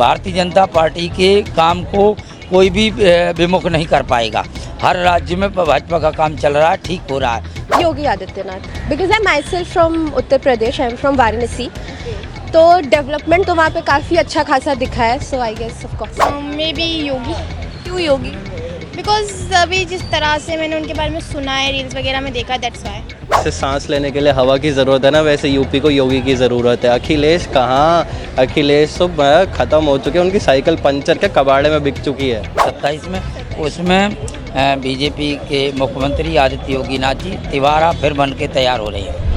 Bharatiya Janata party के काम को कोई भी विमुख नहीं कर पाएगा। हर राज्य में भाजपा का काम चल रहा है, ठीक हो रहा है। Yogi Adityanath, because I myself from Uttar Pradesh, I am from Varanasi, तो डेवलपमेंट तो वहाँ पे काफ़ी अच्छा खासा दिखा है, so I guess of course maybe Yogi. क्यों योगी? बिकॉज अभी जिस तरह से मैंने उनके बारे में सुना है, रील्स वगैरह में देखा, दैट्स वाई। जैसे सांस लेने के लिए हवा की ज़रूरत है ना, वैसे यूपी को योगी की ज़रूरत है। अखिलेश कहाँ, अखिलेश तो ख़त्म हो चुके हैं, उनकी साइकिल पंचर के कबाड़े में बिक चुकी है। 27 में उसमें बीजेपी के मुख्यमंत्री आदित्य योगीनाथ जी तिवारा फिर बन के तैयार हो रहे हैं।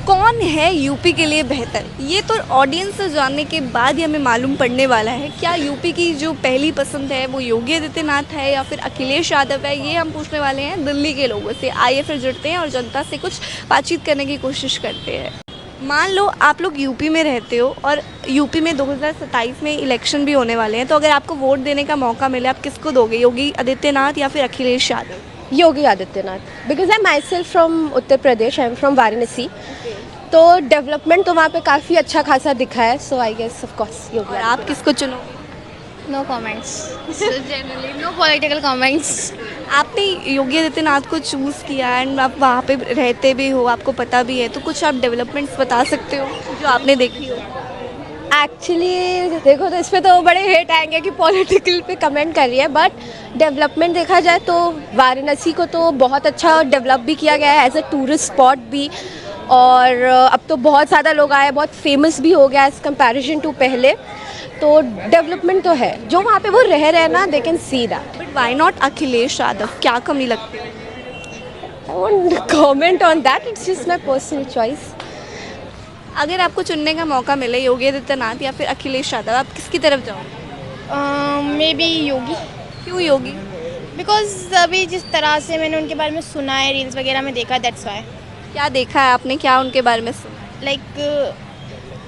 कौन है यूपी के लिए बेहतर, ये तो ऑडियंस से जानने के बाद ही हमें मालूम पड़ने वाला है। क्या यूपी की जो पहली पसंद है वो योगी आदित्यनाथ है या फिर अखिलेश यादव है, ये हम पूछने वाले हैं दिल्ली के लोगों से। आइए फिर जुड़ते हैं और जनता से कुछ बातचीत करने की कोशिश करते हैं। मान लो आप लोग यूपी में रहते हो और यूपी में 2027 में इलेक्शन भी होने वाले हैं, तो अगर आपको वोट देने का मौका मिले, आप किसको दोगे, योगी आदित्यनाथ या फिर Akhilesh Yadav? Yogi Adityanath, because I myself from Uttar Pradesh, I am from Varanasi, तो डेवलपमेंट तो वहाँ पे काफ़ी अच्छा खासा दिखा है, so I guess of course Yogi. और आप किसको चुनोगे? No comments, generally no political comments. आपने योगी आदित्यनाथ को चूज़ किया एंड आप वहाँ पे रहते भी हो, आपको पता भी है, तो कुछ आप डेवलपमेंट्स बता सकते हो जो आपने देखी हो? एक्चुअली देखो तो इस पर तो बड़े हेट आएंगे कि पॉलिटिकल पे कमेंट कर रही है, बट डेवलपमेंट देखा जाए तो वाराणसी को तो बहुत अच्छा डेवलप भी किया गया है एज अ टूरिस्ट स्पॉट भी, और अब तो बहुत ज़्यादा लोग आए, बहुत फेमस भी हो गया एज़ कंपैरिजन टू पहले, तो डेवलपमेंट तो है। जो वहाँ पे वो रह रहे हैं ना, they can see that. But why not Akhilesh Yadav, क्या कमी लगती है? I won't comment on that, it's just my personal choice. अगर आपको चुनने का मौका मिले योगी आदित्यनाथ या फिर अखिलेश यादव, आप किसकी तरफ जाओगे? May be Yogi. क्यों योगी? बिकॉज अभी जिस तरह से मैंने उनके बारे में सुना है, रील्स वगैरह में देखा, दैट्स वाई। क्या देखा है आपने, क्या उनके बारे में सुना? लाइक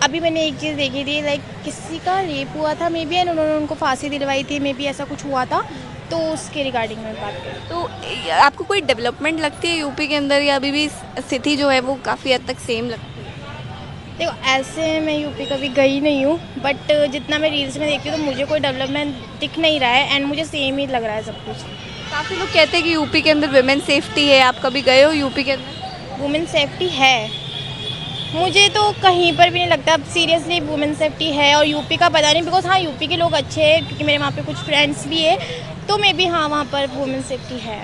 अभी मैंने एक चीज़ देखी थी, लाइक किसी का रेप हुआ था मे बी, एंड उन्होंने उनको फांसी दिलवाई थी मे बी, ऐसा कुछ हुआ था, तो उसके रिगार्डिंग में बात करें। तो आपको कोई डेवलपमेंट लगती है यूपी के अंदर, या अभी भी स्थिति जो है वो काफ़ी हद तक सेम लगती है? देखो, ऐसे मैं यूपी कभी गई नहीं हूँ, बट जितना मैं रील्स में देखती हूँ तो मुझे कोई डेवलपमेंट दिख नहीं रहा है, एंड मुझे सेम ही लग रहा है सब कुछ। काफ़ी लोग कहते हैं कि यूपी के अंदर विमेन सेफ्टी है, आप कभी गए हो यूपी के अंदर? वुमेन सेफ्टी है, मुझे तो कहीं पर भी नहीं लगता अब सीरियसली वुमेन सेफ्टी है। और यूपी का पता नहीं, बिकॉज हाँ यूपी के लोग अच्छे हैं, क्योंकि मेरे वहाँ पे कुछ फ्रेंड्स भी है, तो मे बी हाँ वहाँ पर वुमेन सेफ्टी है।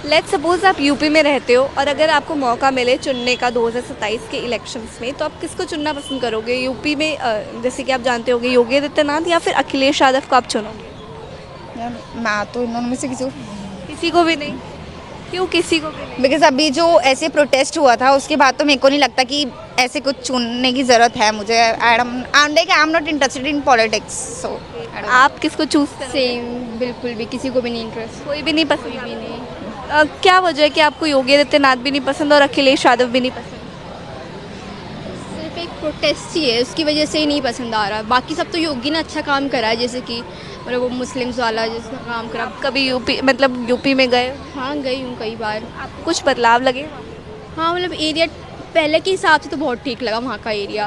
लेट्स सपोज आप यूपी में रहते हो और अगर आपको मौका मिले चुनने का 2027 के इलेक्शंस में, तो आप किसको चुनना पसंद करोगे यूपी में? जैसे कि आप जानते होंगे योगी आदित्यनाथ या फिर अखिलेश यादव को आप चुनोगे? यार मैं तो इन दोनों में से किसी को भी नहीं? क्यों किसी को भी नहीं? बिकॉज अभी जो ऐसे प्रोटेस्ट हुआ था उसके बाद तो मेरे को नहीं लगता कि ऐसे कुछ चुनने की ज़रूरत है मुझे। I am not interested in politics, so आप किसको चूज़ करें? सेम, बिल्कुल भी किसी को भी नहीं इंटरेस्ट, कोई भी नहीं पसंद? भी नहीं। क्या वजह है कि आपको योगी आदित्यनाथ भी नहीं पसंद और अखिलेश यादव भी नहीं पसंद? सिर्फ एक प्रोटेस्ट ही है, उसकी वजह से ही नहीं पसंद आ रहा। बाकी सब तो योगी ने अच्छा काम करा है, जैसे कि मतलब वो मुस्लिम्स वाला जिसका काम करा। आप कभी यूपी में गए? हाँ गई हूँ कई बार। आपको कुछ बदलाव लगे? हाँ मतलब एरिया पहले के हिसाब से तो बहुत ठीक लगा वहाँ का एरिया।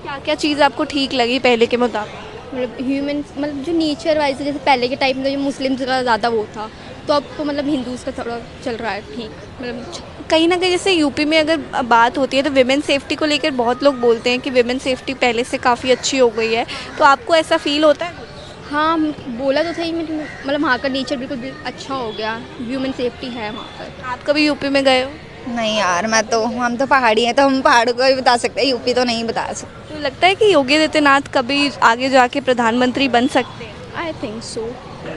क्या क्या चीज़ आपको ठीक लगी पहले के मुताबिक? मतलब ह्यूमन, मतलब जो नेचर वाइज, जैसे पहले के टाइम में जो मुस्लिम्स का ज़्यादा वो था, तो अब तो मतलब हिंदूज़ का थोड़ा चल रहा है ठीक। मतलब कहीं ना कहीं जैसे यूपी में अगर बात होती है तो विमेन सेफ्टी को लेकर बहुत लोग बोलते हैं कि विमेन सेफ्टी पहले से काफ़ी अच्छी हो गई है, तो आपको ऐसा फील होता है? हाँ बोला तो सही, मतलब वहाँ का नेचर बिल्कुल अच्छा हो गया, ह्यूमन सेफ्टी है वहाँ पर। आप कभी यूपी में गए हो? नहीं यार, हम तो पहाड़ी हैं, तो हम पहाड़ों को ही बता सकते हैं, यूपी तो नहीं बता सकते। तो लगता है कि योगी आदित्यनाथ कभी आगे जाके प्रधानमंत्री बन सकते हैं? आई थिंक सो,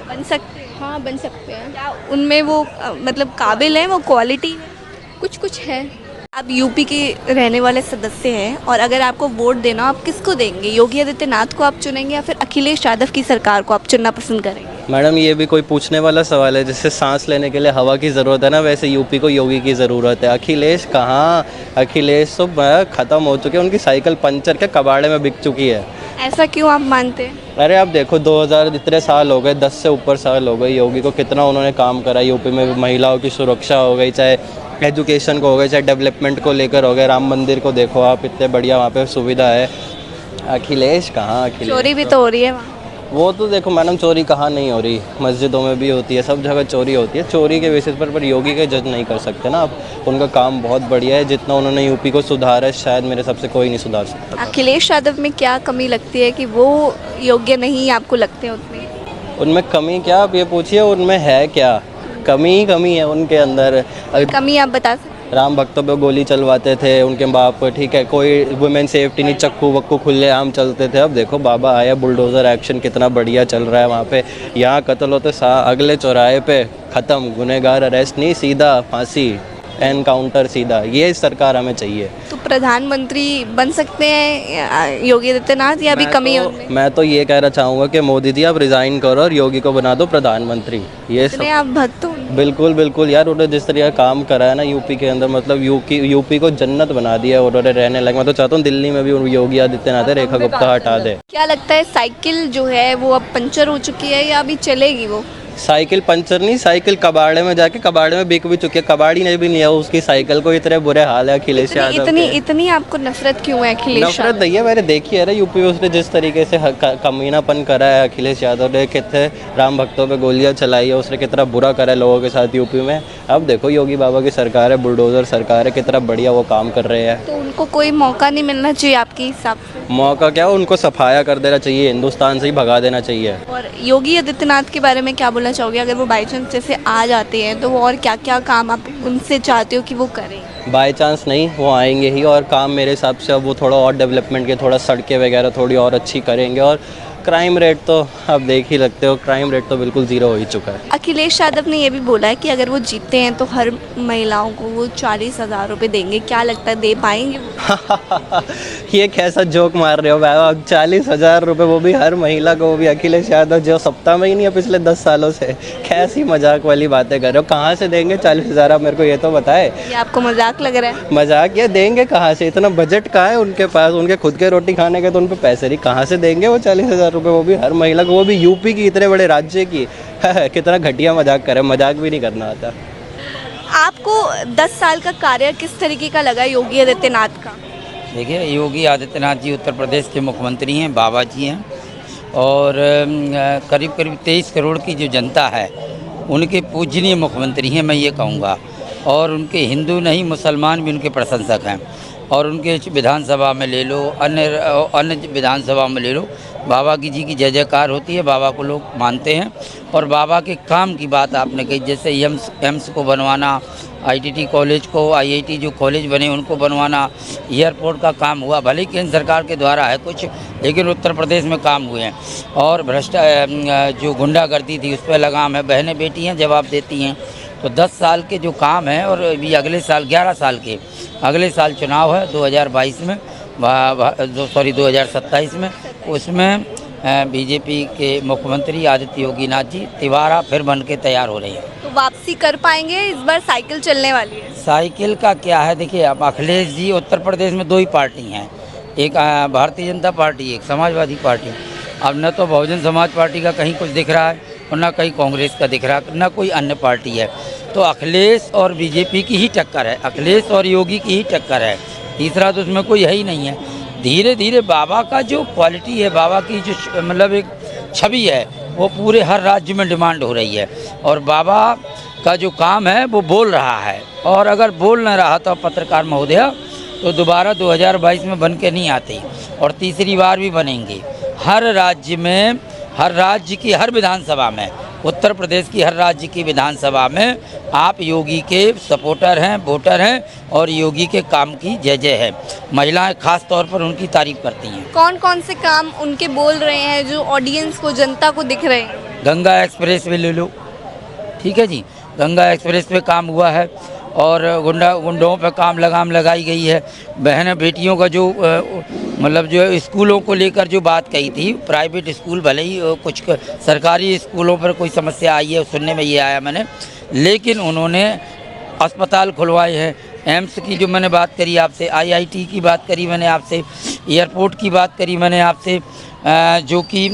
बन सकते हैं। हाँ बन सकते हैं। क्या उनमें वो मतलब काबिल है, वो क्वालिटी है? कुछ कुछ है। आप यूपी के रहने वाले सदस्य हैं और अगर आपको वोट देना, आप किसको देंगे? योगी आदित्यनाथ को आप चुनेंगे या फिर अखिलेश यादव की सरकार को आप चुनना पसंद करेंगे? मैडम ये भी कोई पूछने वाला सवाल है? जैसे सांस लेने के लिए हवा की ज़रूरत है ना, वैसे यूपी को योगी की ज़रूरत है। अखिलेश कहाँ, अखिलेश तो ख़त्म हो चुके हैं, उनकी साइकिल पंचर के कबाड़े में बिक चुकी है। ऐसा क्यों आप मानते हैं? अरे आप देखो 2000 इतने साल हो गए, 10 से ऊपर साल हो गए योगी को, कितना उन्होंने काम करा यूपी में। महिलाओं की सुरक्षा हो गई, चाहे एजुकेशन को हो गई, चाहे डेवलपमेंट को लेकर हो गए। राम मंदिर को देखो आप, इतने बढ़िया वहाँ पे सुविधा है। अखिलेश कहाँ, अखिलेश चोरी भी तो हो रही है वहाँ। वो तो देखो मैडम, चोरी कहाँ नहीं हो रही, मस्जिदों में भी होती है, सब जगह चोरी होती है। चोरी के बेसिस पर योगी के जज नहीं कर सकते ना आप। उनका काम बहुत बढ़िया है, जितना उन्होंने यूपी को सुधारा है शायद मेरे हिसाब से कोई नहीं सुधार सकता। अखिलेश यादव में क्या कमी लगती है कि वो योग्य नहीं आपको लगते हैं उतने? उनमें कमी क्या, आप ये पूछिए उनमें है क्या? कमी ही कमी है उनके अंदर। कमी आप बता सकते हैं? राम भक्तों पे गोली चलवाते थे उनके बाप, ठीक है, कोई वुमेन सेफ्टी नहीं, चक्कू वक्कू खुले आम चलते थे। अब देखो बाबा आया, बुलडोज़र एक्शन कितना बढ़िया चल रहा है वहाँ पे। यहाँ कत्ल होते अगले चौराहे पे ख़त्म, गुनहगार अरेस्ट नहीं, सीधा फांसी, एनकाउंटर सीधा। ये सरकार हमें चाहिए। तो प्रधानमंत्री बन सकते हैं योगी आदित्यनाथ या अभी कमी है उनमें? मैं तो ये कहना चाहूँगा कि मोदी जी आप रिज़ाइन करो और योगी को बना दो प्रधानमंत्री। ये सब इतने आप भक्त हो? बिल्कुल बिल्कुल यार, उन्होंने जिस तरह का काम करा है ना यूपी के अंदर, मतलब यूपी को जन्नत बना दिया है उन्होंने रहने लायक। मैं तो चाहता हूँ दिल्ली में भी योगी आदित्यनाथ है, रेखा गुप्ता हटा दे। क्या लगता है साइकिल जो है वो अब पंचर हो चुकी है या अभी चलेगी वो? साइकिल पंचर नहीं, साइकिल कबाड़े में जाके कबाड़े में बिक भी चुकी है। कबाड़ी ने भी नहीं है उसकी साइकिल को, इतने बुरे हाल है अखिलेश यादव के। इतनी आपको नफरत क्यों है अखिलेश नफरत यादव? नहीं है, मैंने देखी है ना यूपी में उसने जिस तरीके से कमीनापन करा है अखिलेश यादव ने, कितने राम भक्तों पे गोलियां चलाई है उसने, कितना बुरा करा है लोगों के साथ यूपी में। अब देखो योगी बाबा की सरकार है, बुलडोजर सरकार है, कितना बढ़िया वो काम कर रहे हैं। तो उनको कोई मौका नहीं मिलना चाहिए आपके हिसाब से? मौका क्या, उनको सफाया कर देना चाहिए, हिंदुस्तान से ही भगा देना चाहिए। और योगी आदित्यनाथ के बारे में क्या बोलना चाहोगे? अगर वो बाई चांस जैसे आ जाते हैं तो वो और क्या क्या काम आप उनसे चाहते हो कि वो करें? बाय चांस नहीं, वो आएंगे ही और काम मेरे हिसाब से अब वो थोड़ा और डेवलपमेंट के, थोड़ा सड़कें वगैरह थोड़ी और अच्छी करेंगे। और क्राइम रेट तो आप देख ही लगते हो, क्राइम रेट तो बिल्कुल ज़ीरो हो ही चुका है। अखिलेश यादव ने ये भी बोला है कि अगर वो जीतते हैं तो हर महिलाओं को वो 40,000 रुपये देंगे। क्या लगता है दे पाएंगे वो? ये कैसा जोक मार रहे हो भाई? अब 40,000 रुपये, वो भी हर महिला को, वो भी अखिलेश यादव जो सप्ताह में ही नहीं है पिछले 10 सालों से। कैसी मजाक वाली बातें कर रहे हो? कहाँ से देंगे 40,000? आप मेरे को ये तो बताए। ये आपको मजाक लग रहा है? मजाक या देंगे कहाँ से? इतना बजट कहाँ है उनके पास? उनके खुद के रोटी खाने के तो उन पे पैसे नहीं, कहाँ से देंगे वो 40,000 रुपये? वो भी हर महिला को, वो भी यूपी की, इतने बड़े राज्य की। कितना घटिया मजाक करे, मजाक भी नहीं करना आता। आपको 10 साल का कार्य किस तरीके का लगा योगी आदित्यनाथ का? देखिए, योगी आदित्यनाथ जी उत्तर प्रदेश के मुख्यमंत्री हैं, बाबा जी हैं, और करीब करीब 23 करोड़ की जो जनता है उनके पूजनीय मुख्यमंत्री हैं, मैं ये कहूँगा। और उनके हिंदू नहीं मुसलमान भी उनके प्रशंसक हैं। और उनके विधानसभा में ले लो, अन्य विधानसभा में ले लो, बाबा की जी की जय जयकार होती है, बाबा को लोग मानते हैं। और बाबा के काम की बात आपने कही, जैसे एम्स को बनवाना, ITT कॉलेज को, IIT जो कॉलेज बने उनको बनवाना, एयरपोर्ट का काम हुआ, भले ही केंद्र सरकार के द्वारा है कुछ, लेकिन उत्तर प्रदेश में काम हुए हैं। और जो गुंडागर्दी थी उस पर लगाम है, बहनें बेटी हैं जवाब देती हैं। तो 10 साल के जो काम है, और अभी अगले साल 11 साल के, अगले साल चुनाव है 2022 में, 2027 में, उसमें बीजेपी के मुख्यमंत्री आदित्य योगी नाथ जी तिवारा फिर बन के तैयार हो रहे हैं। तो वापसी कर पाएंगे? इस बार साइकिल चलने वाली है। साइकिल का क्या है, देखिए अब अखिलेश जी, उत्तर प्रदेश में 2 ही पार्टी हैं, एक भारतीय जनता पार्टी, एक समाजवादी पार्टी। अब न तो बहुजन समाज पार्टी का कहीं कुछ दिख रहा है और न कहीं कांग्रेस का दिख रहा है, न कोई अन्य पार्टी है। तो अखिलेश और बीजेपी की ही टक्कर है, अखिलेश और योगी की ही टक्कर है, तीसरा तो उसमें कोई है ही नहीं है। धीरे धीरे बाबा का जो क्वालिटी है, बाबा की जो मतलब एक छवि है, वो पूरे हर राज्य में डिमांड हो रही है। और बाबा का जो काम है वो बोल रहा है, और अगर बोल न रहा तो पत्रकार महोदय तो दोबारा 2022 में बन के नहीं आते, और तीसरी बार भी बनेंगे। हर राज्य में, हर राज्य की हर विधानसभा में, उत्तर प्रदेश की हर राज्य की विधानसभा में आप योगी के सपोर्टर हैं, वोटर हैं, और योगी के काम की जय जय है। महिलाएं खास तौर पर उनकी तारीफ करती हैं। कौन कौन से काम उनके बोल रहे हैं जो ऑडियंस को, जनता को दिख रहे हैं? गंगा एक्सप्रेस वे ले लो, ठीक है जी, गंगा एक्सप्रेस पे काम हुआ है, और गुंडों पे काम लगाम लगाई गई है। बहन बेटियों का जो मतलब जो स्कूलों को लेकर जो बात कही थी, प्राइवेट स्कूल भले ही कुछ सरकारी स्कूलों पर कोई समस्या आई है, सुनने में ये आया मैंने, लेकिन उन्होंने अस्पताल खुलवाए हैं। एम्स की जो मैंने बात करी आपसे, IIT की बात करी मैंने आपसे, एयरपोर्ट की बात करी मैंने आपसे, जो कि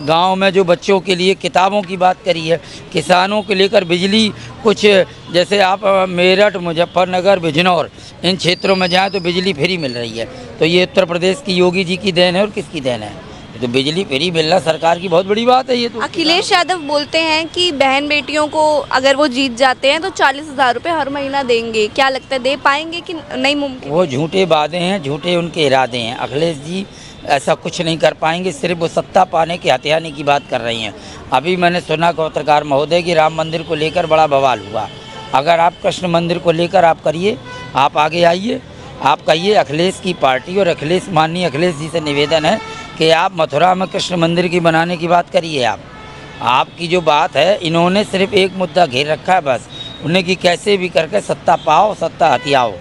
गांव में जो बच्चों के लिए किताबों की बात करी है, किसानों को लेकर बिजली, कुछ जैसे आप मेरठ, मुजफ्फरनगर, बिजनौर इन क्षेत्रों में जाएं तो बिजली फ्री मिल रही है। तो ये उत्तर प्रदेश की योगी जी की देन है और किसकी देन है? तो बिजली फ्री मिलना सरकार की बहुत बड़ी बात है। ये तो अखिलेश यादव बोलते हैं कि बहन बेटियों को अगर वो जीत जाते हैं तो 40,000 रुपये हर महीना देंगे। क्या लगता है दे पाएंगे कि नहीं? मुमकिन? वो झूठे वादे हैं, झूठे उनके इरादे हैं। अखिलेश जी ऐसा कुछ नहीं कर पाएंगे, सिर्फ वो सत्ता पाने के हथियाने की बात कर रही हैं। अभी मैंने सुना पत्रकार महोदय कि राम मंदिर को लेकर बड़ा बवाल हुआ। अगर आप कृष्ण मंदिर को लेकर आप करिए, आप आगे आइए, आप कहिए अखिलेश की पार्टी और माननीय अखिलेश जी से निवेदन है कि आप मथुरा में कृष्ण मंदिर की बनाने की बात करिए। आपकी जो बात है, इन्होंने सिर्फ एक मुद्दा घेर रखा है बस, उन्हें कि कैसे भी करके सत्ता पाओ, सत्ता हथियाओ,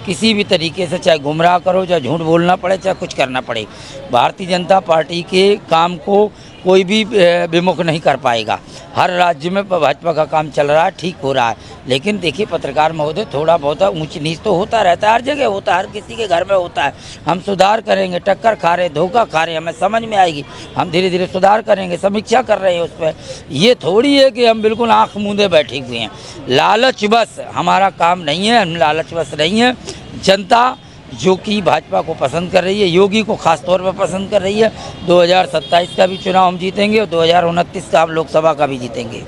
किसी भी तरीके से, चाहे गुमराह करो, चाहे झूठ बोलना पड़े, चाहे कुछ करना पड़े। भारतीय जनता पार्टी के काम को कोई भी विमुख नहीं कर पाएगा। हर राज्य में भाजपा का काम चल रहा है, ठीक हो रहा है। लेकिन देखिए पत्रकार महोदय, थोड़ा बहुत ऊंच नीच तो होता रहता है, हर जगह होता है, हर किसी के घर में होता है। हम सुधार करेंगे, टक्कर खा रहे, धोखा खा रहे, हमें समझ में आएगी, हम धीरे धीरे सुधार करेंगे, समीक्षा कर रहे हैं उस पर। ये थोड़ी है कि हम बिल्कुल आँख मूंदे बैठे हुए हैं। लालच बस हमारा काम नहीं है, हम लालच बस नहीं है। जनता जो कि भाजपा को पसंद कर रही है, योगी को खास तौर पर पसंद कर रही है। 2027 का भी चुनाव हम जीतेंगे और 2029 का हम लोकसभा का भी जीतेंगे।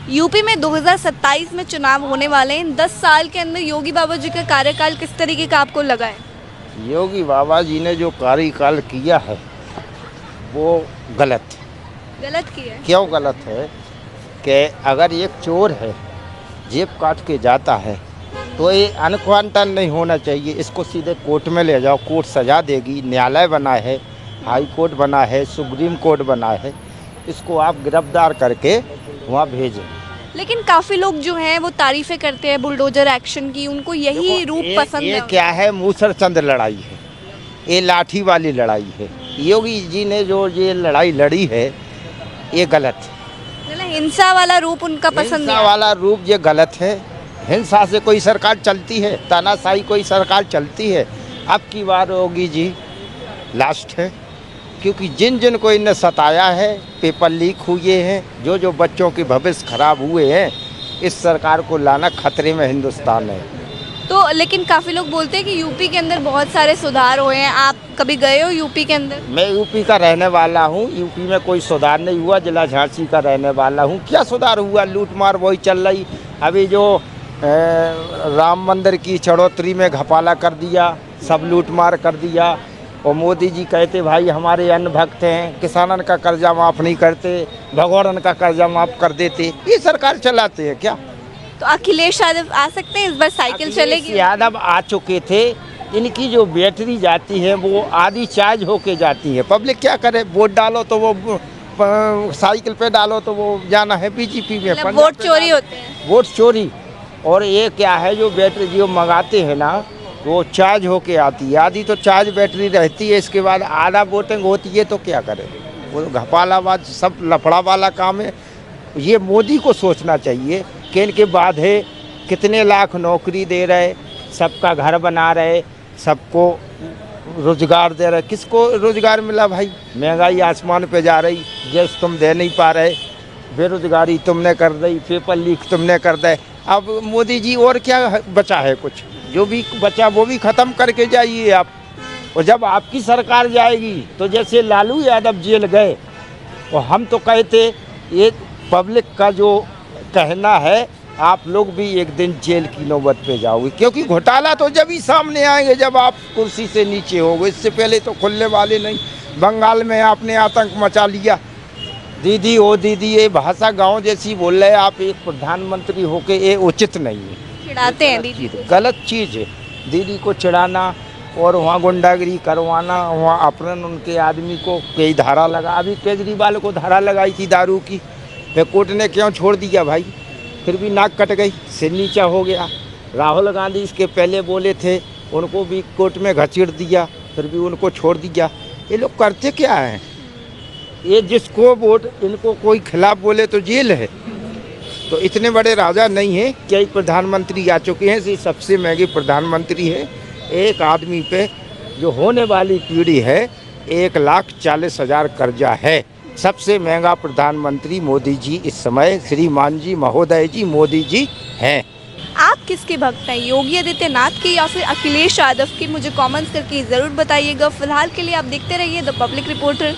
यूपी में 2027 में चुनाव होने वाले हैं। 10 साल के अंदर योगी बाबा जी का कार्यकाल किस तरीके का आपको लगा है? योगी बाबा जी ने जो कार्यकाल किया है वो गलत किया है। क्यों गलत है कि अगर एक चोर है जेब काट के जाता है तो ये अनक्वांटन नहीं होना चाहिए। इसको सीधे कोर्ट में ले जाओ, कोर्ट सजा देगी। न्यायालय बना है, हाई कोर्ट बना है, सुप्रीम कोर्ट बना है, इसको आप गिरफ्तार करके वहाँ भेजें। लेकिन काफी लोग जो हैं वो तारीफें करते हैं बुलडोजर एक्शन की, उनको यही रूप पसंद ये है। क्या है? मूसरचंद लड़ाई है, ये लाठी वाली लड़ाई है। योगी जी ने जो ये लड़ाई लड़ी है ये गलत है। मतलब हिंसा वाला रूप उनका पसंद हिंसा नहीं। वाला रूप ये गलत है। हिंसा से कोई सरकार चलती है? तानाशाही कोई सरकार चलती है? अब की बार योगी जी लास्ट है, क्योंकि जिन जिन को इन्हें सताया है, पेपर लीक हुए हैं, जो बच्चों के भविष्य खराब हुए हैं, इस सरकार को लाना खतरे में हिंदुस्तान है। तो लेकिन काफी लोग बोलते हैं कि यूपी के अंदर बहुत सारे सुधार हुए हैं। आप कभी गए हो यूपी के अंदर? मैं यूपी का रहने वाला हूँ। यूपी में कोई सुधार नहीं हुआ। जिला झांसी का रहने वाला हूँ। क्या सुधार हुआ? लूट मार वही चल रही। अभी जो राम मंदिर की चढ़ोतरी में घपाला कर दिया, सब लूट मार कर दिया। और मोदी जी कहते भाई हमारे अन्न भक्त हैं, किसानन का कर्जा माफ़ नहीं करते, भगवान का कर्जा माफ़ कर देते। ये सरकार चलाते हैं क्या? तो अखिलेश यादव आ सकते हैं इस बार? साइकिल चलेगी? यादव आ चुके थे। इनकी जो बैटरी जाती है वो आधी चार्ज होके जाती है। पब्लिक क्या करे? वोट डालो तो वो साइकिल पे डालो तो वो जाना है बीजेपी में। मतलब वोट चोरी होते हैं। वोट चोरी। और ये क्या है, जो बैटरी जो मंगाते हैं ना वो चार्ज होके आती है, आधी तो चार्ज बैटरी रहती है, इसके बाद आधा वोटिंग होती है। तो क्या करें? वो घपालाबाज सब लफड़ा वाला काम है। ये मोदी को सोचना चाहिए कि इनके बाद है कितने लाख नौकरी दे रहे, सबका घर बना रहे, सबको रोजगार दे रहे। किसको रोजगार मिला भाई? महंगाई आसमान पे जा रही, गैस तुम दे नहीं पा रहे, बेरोजगारी तुमने कर दी, पेपर लीक तुमने कर दे। अब मोदी जी और क्या बचा है? कुछ जो भी बचा वो भी ख़त्म करके जाइए आप। और जब आपकी सरकार जाएगी तो जैसे लालू यादव जेल गए, और हम तो कहते ये पब्लिक का जो कहना है, आप लोग भी एक दिन जेल की नौबत पे जाओगे, क्योंकि घोटाला तो जब ही सामने आएंगे जब आप कुर्सी से नीचे होगे। इससे पहले तो खुलने वाले नहीं। बंगाल में आपने आतंक मचा लिया। दीदी ओ दीदी, ये भाषा गांव जैसी बोल रहे हैं आप। एक प्रधानमंत्री होके ये उचित नहीं है। चिढ़ाते हैं दीदी। गलत चीज़ है दीदी को चिढ़ाना और वहाँ गुंडागिरी करवाना। वहाँ अपने उनके आदमी को कई धारा लगा। अभी केजरीवाल को धारा लगाई थी दारू की, फिर कोर्ट ने क्यों छोड़ दिया भाई? फिर भी नाक कट गई, सिर नीचा हो गया। राहुल गांधी इसके पहले बोले थे, उनको भी कोर्ट में घसीट दिया, फिर भी उनको छोड़ दिया। ये लोग करते क्या हैं? ये जिसको वोट इनको कोई खिलाफ बोले तो जेल है। तो इतने बड़े राजा नहीं है। कई प्रधानमंत्री आ चुके हैं, ये सबसे महंगे प्रधानमंत्री है। एक आदमी पे जो होने वाली पीढ़ी है 1,40,000 कर्जा है। सबसे महंगा प्रधानमंत्री मोदी जी इस समय, श्रीमान जी महोदय जी मोदी जी हैं। आप किसके भक्त हैं, योगी आदित्यनाथ के या फिर अखिलेश यादव के? मुझे कमेंट्स करके ज़रूर बताइएगा। फिलहाल के लिए आप देखते रहिए द पब्लिक रिपोर्टर।